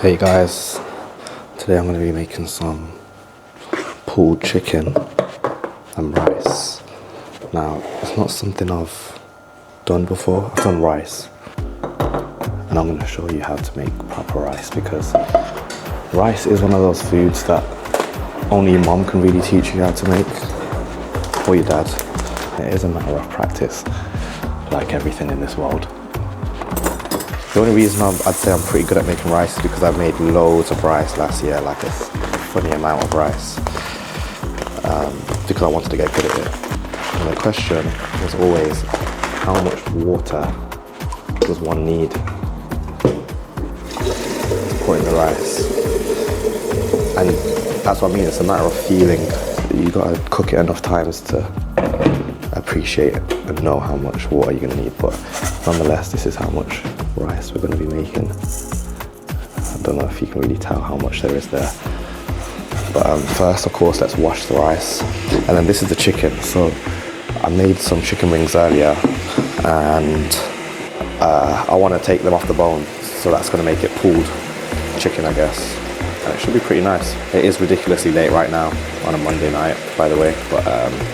Hey guys, today I'm going to be making some pulled chicken and rice. Now, it's not something I've done before. I've done rice, and I'm going to show you how to make proper rice, because rice is one of those foods that only your mom can really teach you how to make, or your dad. It is a matter of practice, like everything in this world. The only reason I'd say I'm pretty good at making rice is because I've made loads of rice last year, like a funny amount of rice, because I wanted to get good at it. And the question was always, how much water does one need to put in the rice? And that's what I mean, it's a matter of feeling. You gotta cook it enough times to appreciate it and know how much water you're gonna need. But nonetheless, this is how much rice we're gonna be making. I don't know if you can really tell how much there is there. But first, of course, let's wash the rice. And then this is the chicken. So I made some chicken wings earlier, and I wanna take them off the bone. So that's gonna make it pulled chicken, I guess. And it should be pretty nice. It is ridiculously late right now on a Monday night, by the way, but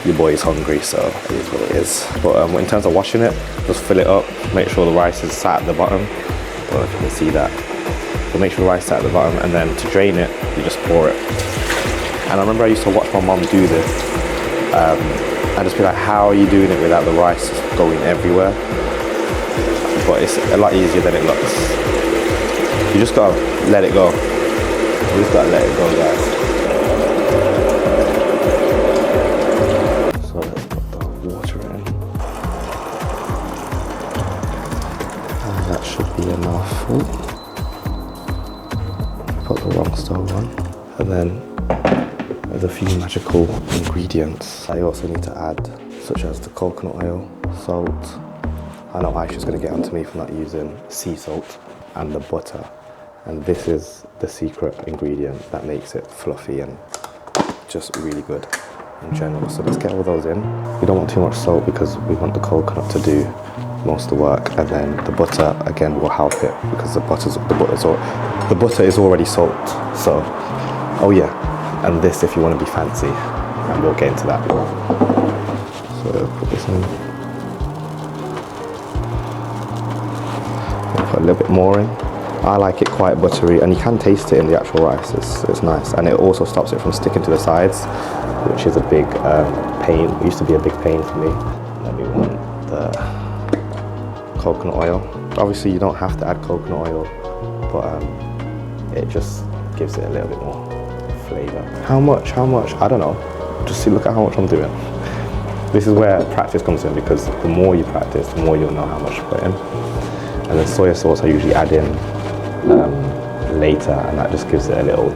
your boy is hungry, so it is what it is. But in terms of washing it, just fill it up, make sure the rice is sat at the bottom. I don't know if you can see that. But make sure the rice is sat at the bottom, and then to drain it, you just pour it. And I remember I used to watch my mom do this, and just be like, how are you doing it without the rice going everywhere? But it's a lot easier than it looks. You just gotta let it go. You just gotta let it go, guys. So let's put the water in. And that should be enough. Ooh. Put the wrong stove on. And then there's a few magical ingredients I also need to add, such as the coconut oil, salt. I know Aisha's gonna get onto me for not using sea salt, and the butter. And this is the secret ingredient that makes it fluffy and just really good in general. So let's get all those in. We don't want too much salt because we want the coconut to do most of the work, and then the butter again will help it because the butter is already salt. So, oh yeah, and this if you want to be fancy, and we'll get into that. So put this in. Put a little bit more in. I like it quite buttery, and you can taste it in the actual rice. It's nice, and it also stops it from sticking to the sides, which is a big pain. It used to be a big pain for me. Then we want the coconut oil. Obviously, you don't have to add coconut oil, but it just gives it a little bit more flavor. How much? I don't know. Just see, look at how much I'm doing. This is where practice comes in, because the more you practice, the more you'll know how much to put in. And then soy sauce I usually add in later, and that just gives it a little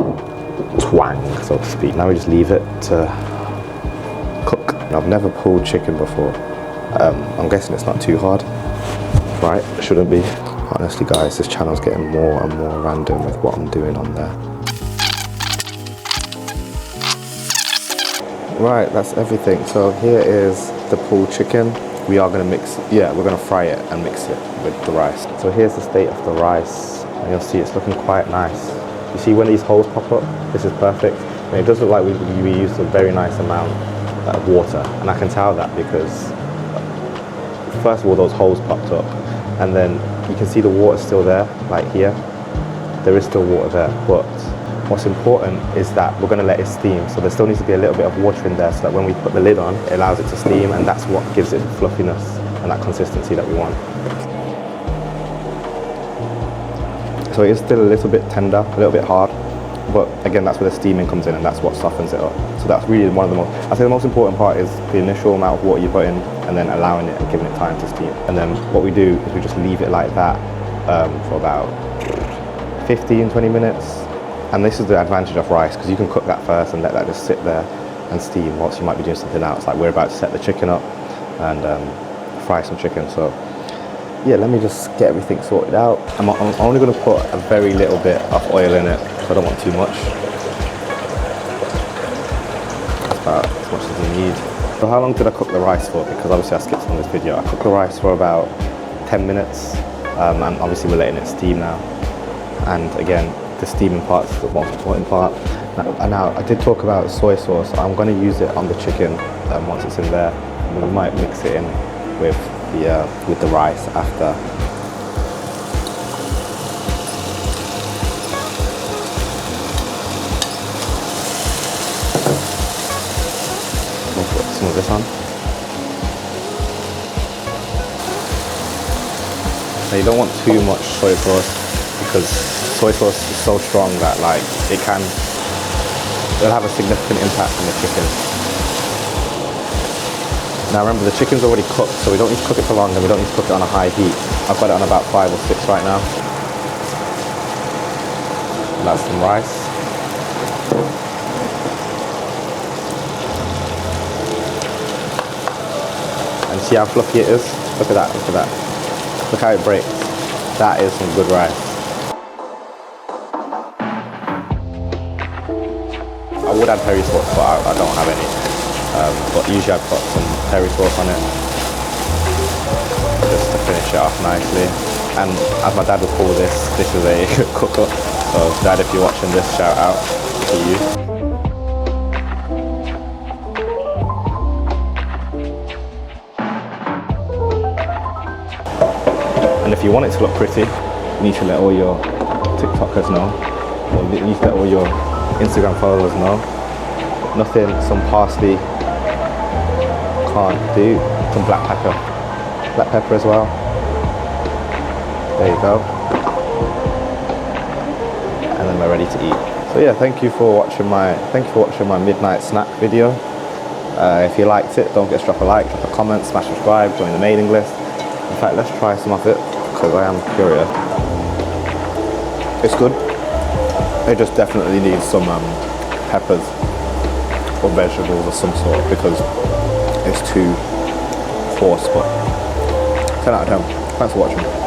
twang, so to speak. Now we just leave it to cook. I've never pulled chicken before. I'm guessing it's not too hard, right? It shouldn't be. Honestly guys, this channel's getting more and more random with what I'm doing on there. Right, that's everything. So here is the pulled chicken. We are going to we're going to fry it and mix it with the rice. So here's the state of the rice, and you'll see it's looking quite nice. You see when these holes pop up, this is perfect. And it does look like we used a very nice amount of water, and I can tell that because first of all those holes popped up, and then you can see the water still there, like here. There is still water there, but what's important is that we're going to let it steam, so there still needs to be a little bit of water in there so that when we put the lid on, it allows it to steam, and that's what gives it the fluffiness and that consistency that we want. So it is still a little bit tender, a little bit hard, but again, that's where the steaming comes in, and that's what softens it up. So that's really one of the most, I think the most important part is the initial amount of water you put in, and then allowing it and giving it time to steam. And then what we do is we just leave it like that for about 15-20 minutes. And this is the advantage of rice, because you can cook that first and let that just sit there and steam whilst you might be doing something else. Like we're about to set the chicken up and fry some chicken. So yeah, let me just get everything sorted out. I'm only going to put a very little bit of oil in it, so I don't want too much. That's about as much as you need. So how long did I cook the rice for? Because obviously I skipped some of this video. I cooked the rice for about 10 minutes, and obviously we're letting it steam now. And again, the steaming part's the most important part. Now, I did talk about soy sauce. I'm going to use it on the chicken once it's in there. And we might mix it in with the rice after. We'll put some of this on. Now, you don't want too much soy sauce because soy sauce is so strong that like it'll have a significant impact on the chicken. Now remember, the chicken's already cooked, so we don't need to cook it for long and we don't need to cook it on a high heat. I've got it on about 5 or 6 right now. And that's some rice. And see how fluffy it is? Look at that, look at that. Look how it breaks. That is some good rice. I would add curry sauce, but I don't have any. But usually I've got some curry sauce on it, just to finish it off nicely. And as my dad would call this is a cook-up. So Dad, if you're watching this, shout out to you. And if you want it to look pretty, you need to let all your TikTokers know, or you need to let all your Instagram followers know. Nothing some parsley can't do. Some black pepper as well. There you go. And then we're ready to eat. So yeah, thank you for watching my midnight snack video. If you liked it, don't forget to drop a like, drop a comment, smash subscribe, join the mailing list. In fact, let's try some of it because I am curious. It's good. It just definitely needs some peppers or vegetables of some sort because it's too coarse, but 10 out of 10. Thanks for watching.